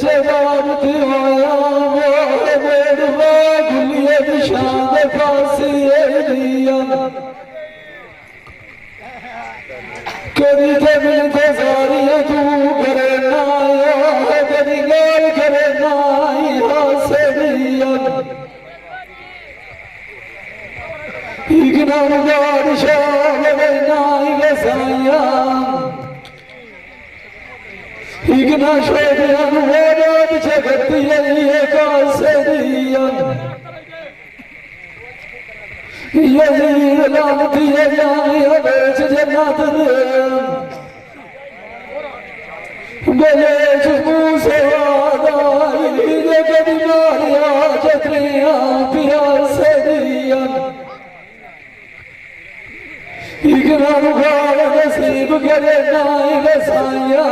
बच्चे बाप दिवाया मेड़वा गुलिया निशान फांसी दिया कभी थे मिलते सारिया तू करे नाया कभी गाल करे नाई हासे दिया इग्नोर गाड़ शाम नाई वसाया इग्ना शोधियन वोराद जगतिये कासरियन यही लानतिये जाए अवेच जन्नत बेलेच मूसे वादाई जगति मारिया जत्रिया पियासरियन इग्ना रुखाल नसीब करे नाई वसाया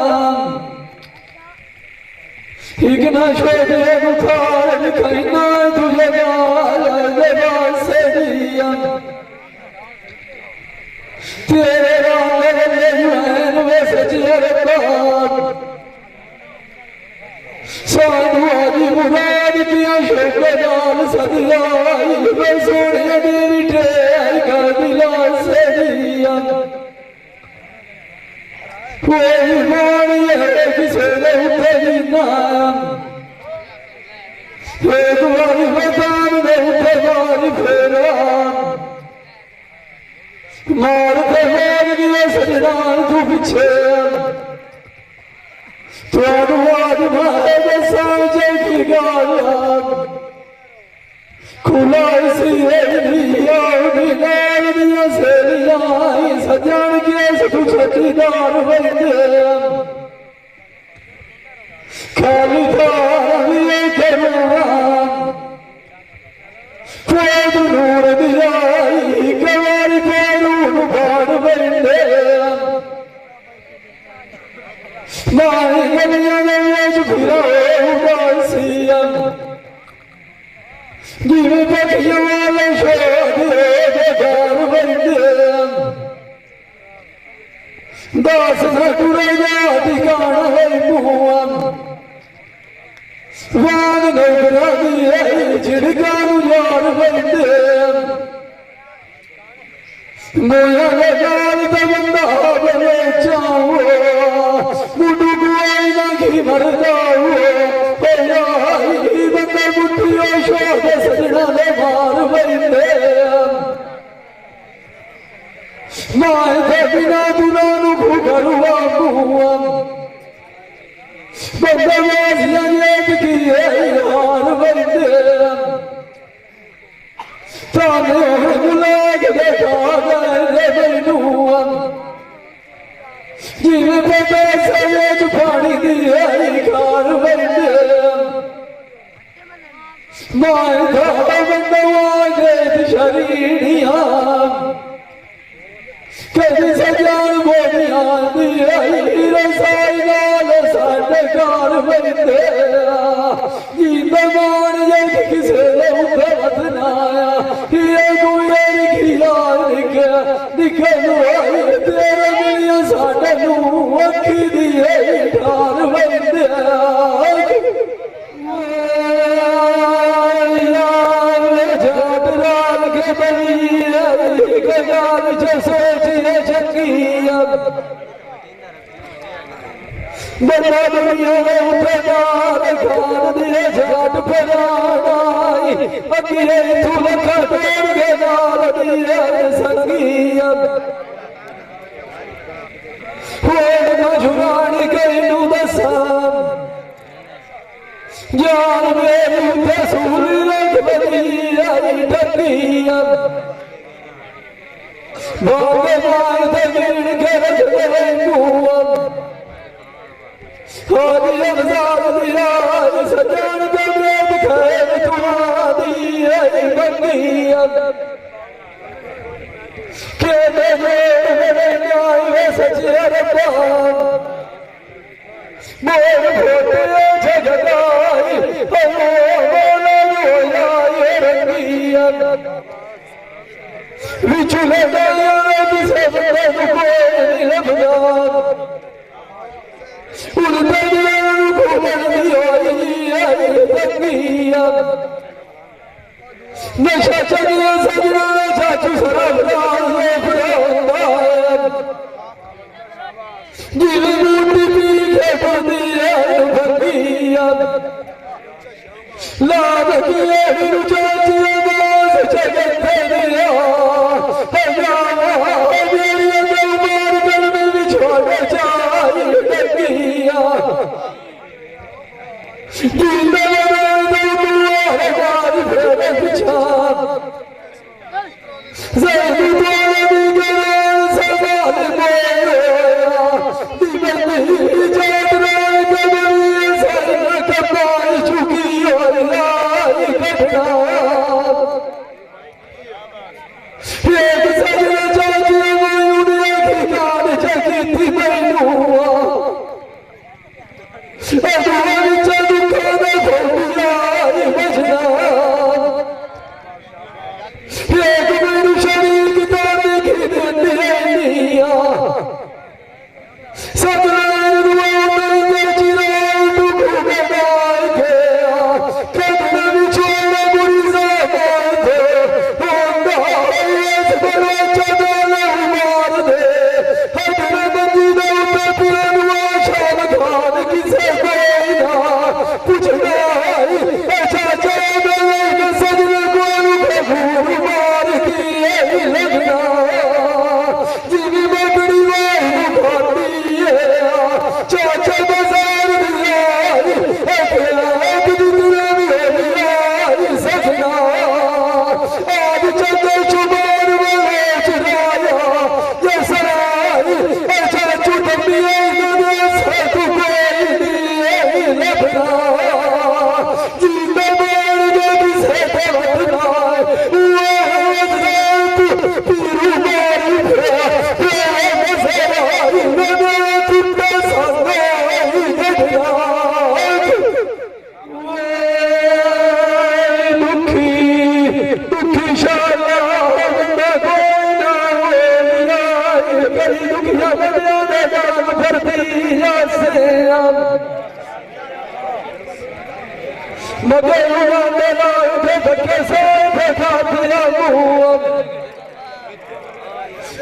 इग्ना शोधिया उठार कहना तुझे गाल से दिया तेरे राम में वे सचियर बात साधु आदि मुराद किया शोक गाल सदियाई वे सोने देवी टेर का दिला से दिया कोई मानी है किसे नहीं नाम एक बारी मैदान में बारी फेरा मारते मार दिया सजनान तू पीछे तो आज मारे साझे की गाल खुला इसी दिया गाल दिया से सजान के तू छठीदार बंदे खाली थारिए करना कोई नूर दियाई कवारी पेरू भाड़ बंदे मारी गलियां में फिरो उदासियां गिवे पखियों वाले शोधे घर बंदे दास सटुरे जा ठिकाना है मुआन वान नौकरा दिए छिड़कानु यार बंदे मोया गाल बंदा बने चाहो मुडू गुआई ना की मर जाओ बंदा मुठियों शोध सजना ले मार बंदे माए थे बिना दुनानु भूगरुआ मुआन बंदवाजियां लेट की हार बंदे ताने मुलाग देखा गए बैनुआन जिवे पता सवेज पानी दिए खार बंदे माए था बंदवाजे शरीरिया कभी सजान बोलिया दिए साई गाल साढ़े कार बंदे दमान जब किसे उठत नाया ये गुयर खिया दिखल तेरे मिलिया साढ़े नू अखी दिए ठार बंदे जाट राल के बनी गजाल जैसे बड़ा दुनिया में उठेदार खान दिए जाट परानाई अगिए तू लखा देर के नाल दिए संगीया होड़ ना झुरानी कैनू दसा जान मेरी उठे सूरी रख बनी आई ठकिया बागे मारते गिर के रख दे मुआन होदी अवजार दिया सजान के मेद खैर तुआ दिए बंगिया के मेरे न्याय में सचे रब्बान मोर भोटे जगदाई बोलो बोला रंगिया विचुले गया किसे बड़े कोई लबदार उन दिलों को बंदी लगी नशा चलिया सजना चाचू शराब जिले बूटी पी के बंदी भंगिया लाभ किए हिरु चाची आवाज जगत दिया मेरी मार कर में बिछोड़ जाई लगिया जिंदा हमारी फेरे पिछा ज़रूर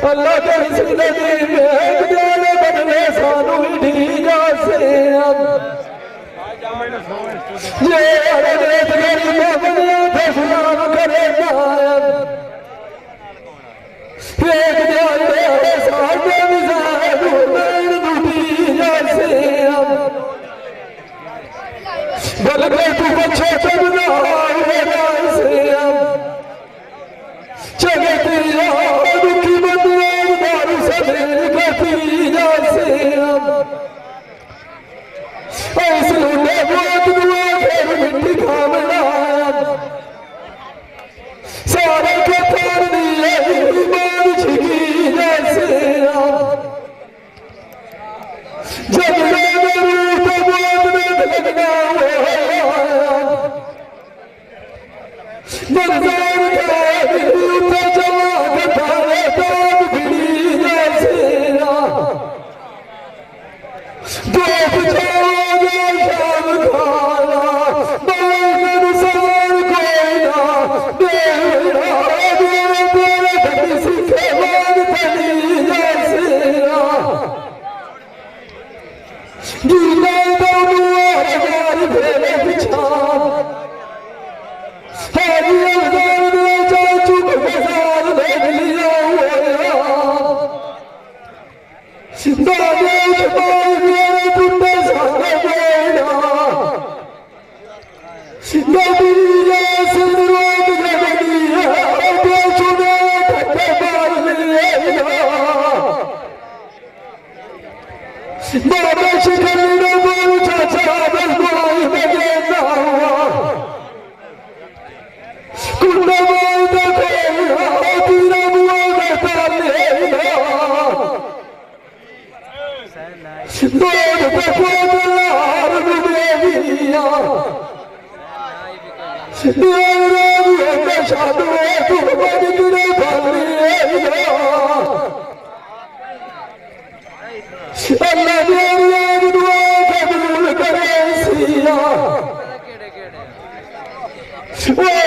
अल्लाह तेरी जिंदगी में जाने बदले सानू ढीला से ये अरे तेरी बदले फैसला करेगा एक जाने सारे मिजाज में ढीला से बल्कि तू बच्चे चुना से चलती दुखी बदलाव सवेर गति जैसे ऐसे बहुत दुआ फिर मिट्टी खामना सारे के तार दिए ईमान छिकी जैसे जब रूप बहुत में लगना मंजर But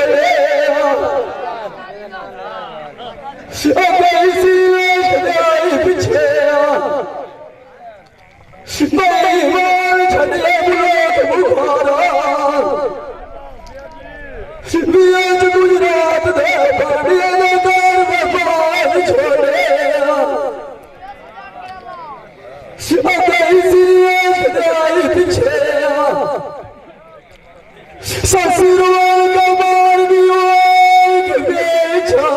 छोड़े कैसी सजाई पिछे मेरी मां छड़े बुलाक बुखारा बीच गुजरात दे पानिया दे दर बर्बाद छोड़े कैसी सजाई पिछे ससुराल का मार दियो बेचा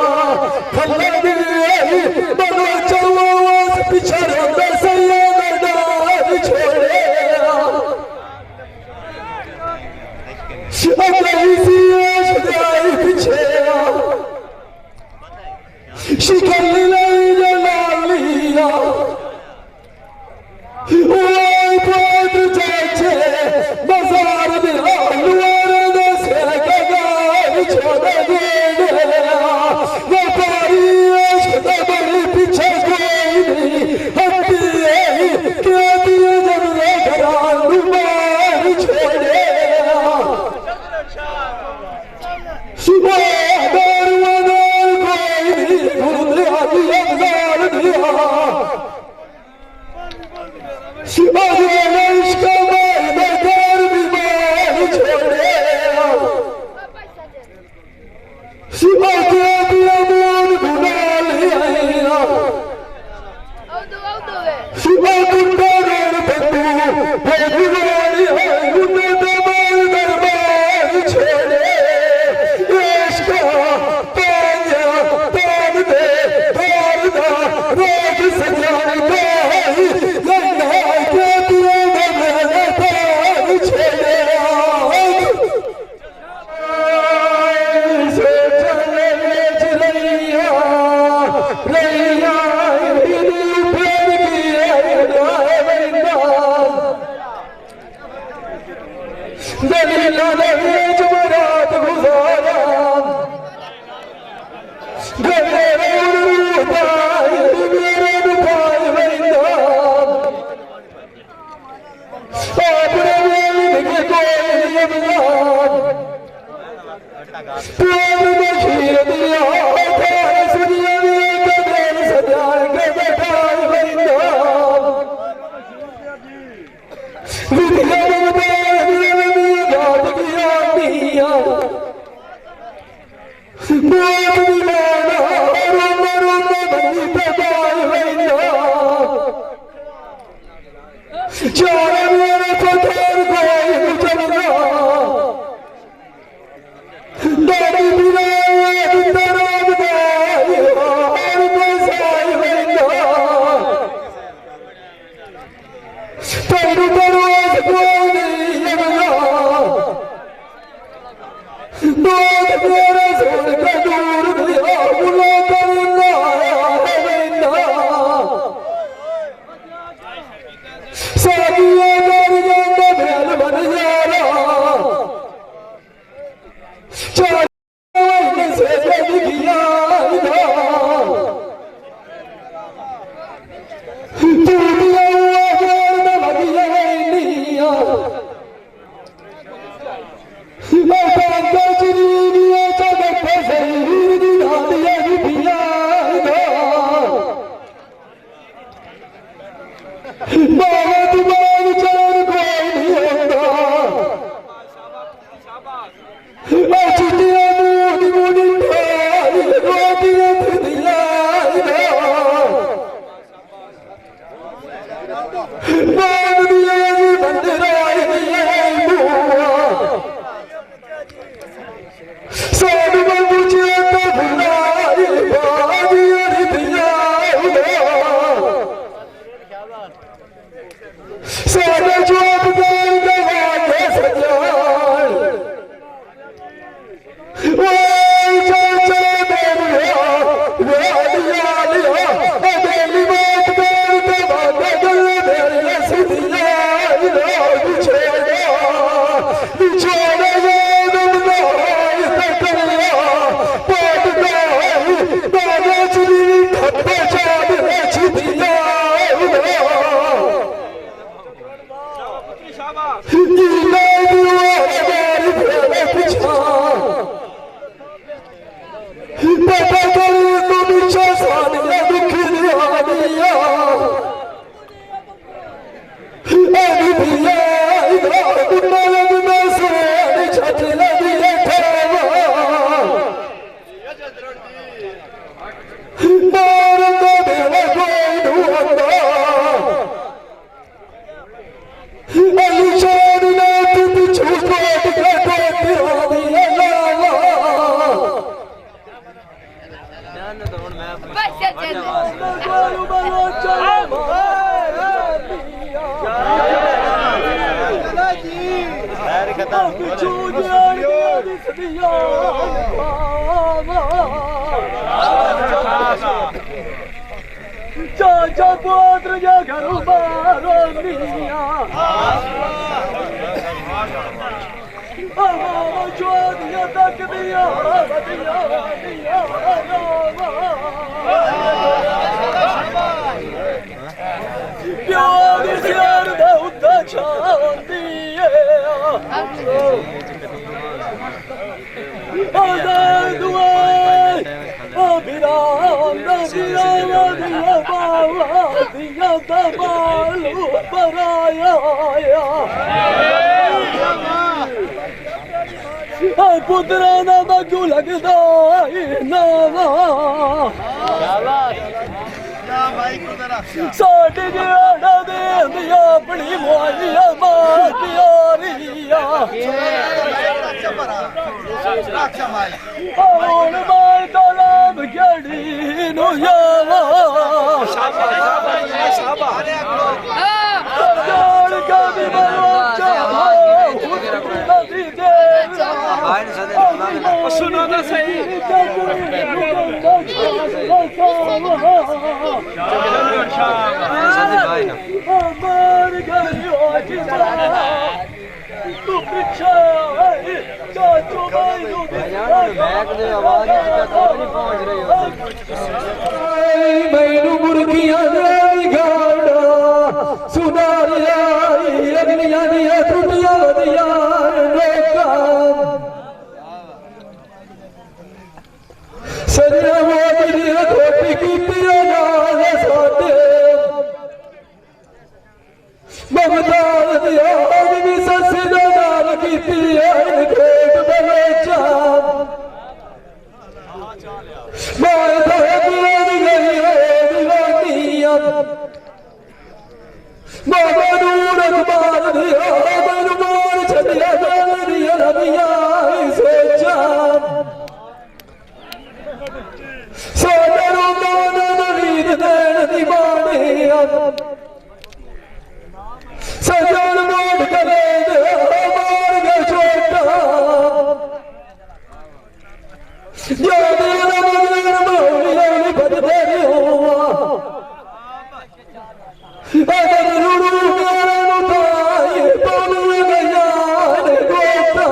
खल्ला दिए बनो चवास पिछड़ दसया मैदान छोड़े कैसी सजाई पिछे शिकल नहीं जलालिया ओए बहुत जाचे बाजार में आलूर दसे गगार छोड़ दे व्यापारी इश्क बड़ी पीछे कोई नहीं हट्टी क्या दिए जब ये घरानू मार छोड़े सुबह दरवाज़ा कोई नहीं घूम आदि अफजाल दिया इश्क में दर बीमार छोड़े शिवा के दिया मोर गुना लिया शिवा गुंडा रोड बंदू है गुनारी है गुंडे दबाल दरबार छोड़े इश्क पाया तान दे दार दा रोज सजान का दलीला ने जमरात गुजारा गले रूपाई मेरे रूपाई वैंदा अपने वेल के कोई अमलाद प्यार में खीर दिया प्यार सुनिया में कदर सजान के बैठाई वैंदा विधिया मौत मिलाना रोना रोना बनी तबाह वैंदा चार मेरे पत्थर कोई मुझलना दादी बिना दराब दाई और बसाई वैंदा तेरू दरवाज़ कोई नहीं लगना बहुत मेरे सुन के दूर चाचा पुत्र या घरों बारो मिया जोदिया तक दिया दिया दिया प्यार सियार दा उद्दा चांदी आज़ाद दुआएं अभिराम दिया दिया बाला दिया दबालू पराया पुत्रा ना बगू लगदा नावा साढ़े जियाड़ा दे दिया अपनी मुआलिया मां प्यारिया और मां तलाब गड़ी नु जावा जान का भी बच्चा सुनो तो सही मैनू मुर्गियां सुनारिया अगलियां दिया टुटियां वधिया सजना मोदी खोटी की नाल साडे ममताज दिया भी सस नाल की खेत बलेचा मैं दीवानिया बाबा नूर अखबार दिया मैनू मोर छड़िया दिया रबिया सोचा सोनू मान नवीद देन दीवाने सजन मोट करे मार गए छोटा याद मौलिया बदले हुआ अगर रूरू मेरे नुताई बोलू गया गोता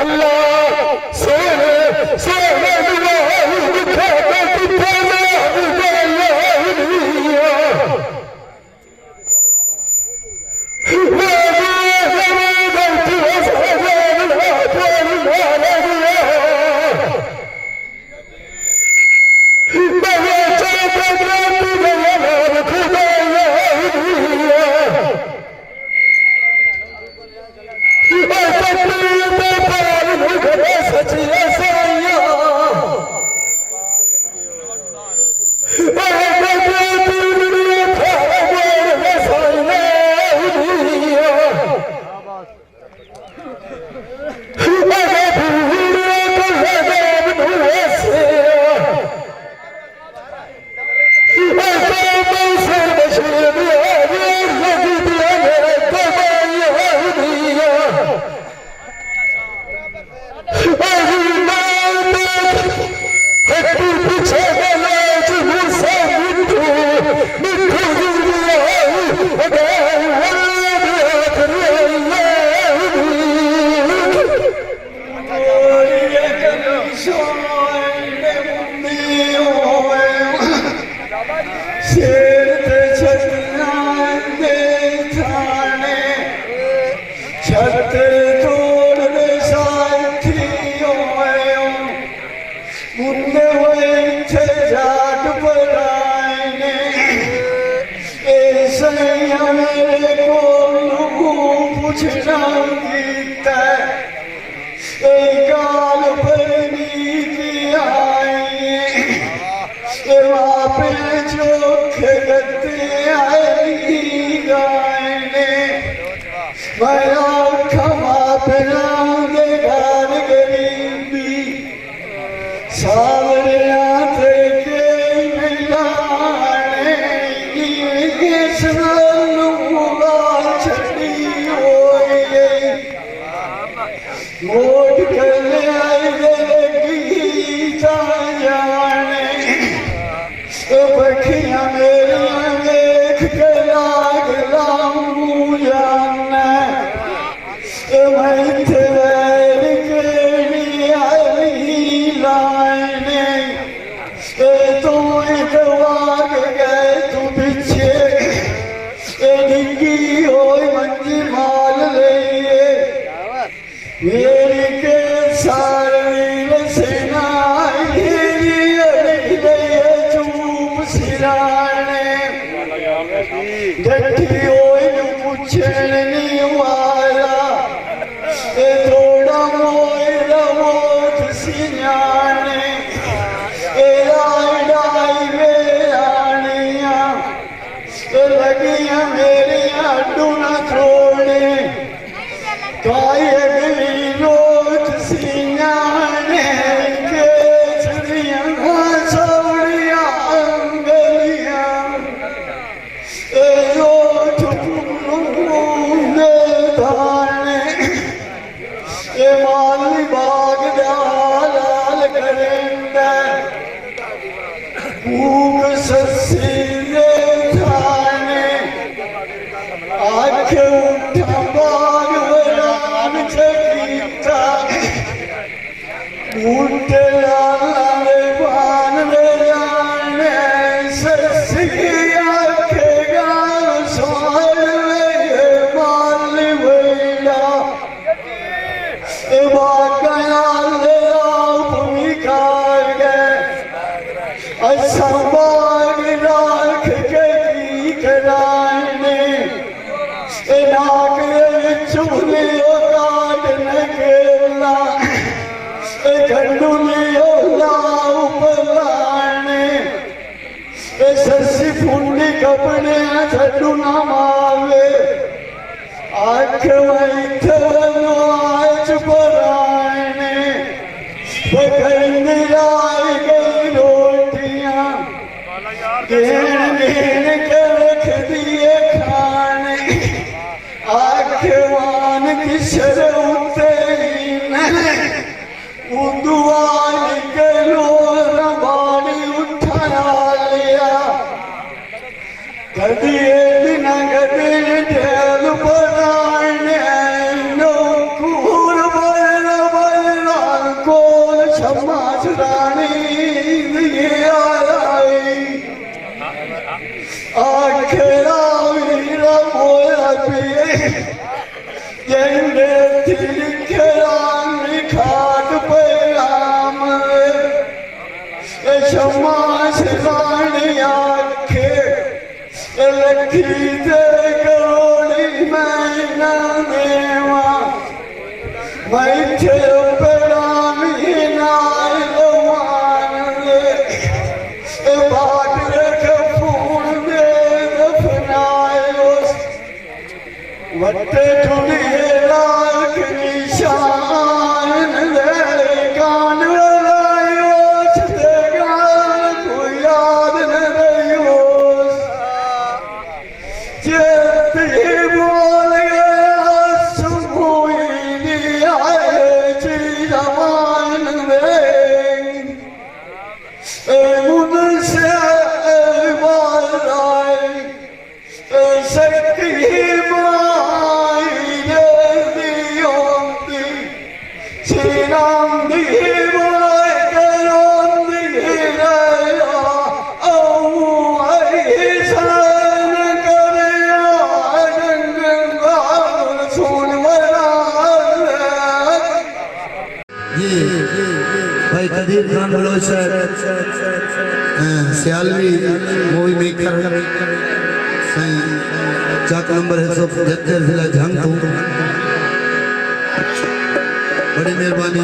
अल्लाह सोने सोने Tell लेंगे लिखे खाट पे राम क्षमा से रानी आखे लखी दे करोड़ी मैना देवा बैठे परामी नाय बाट रख फूल दे दफनायो वटे टुड़ी लाल के निशान दे कान लगायो छते गान को याद न रहियो चेत ही बोल गया सुबुई आए ची जमान में मुझसे बाराई सकी भाई कदीर खान बलोच सियालवी मूवी मेकर सही चाक नंबर 175 जिला झंग बड़ी मेहरबानी।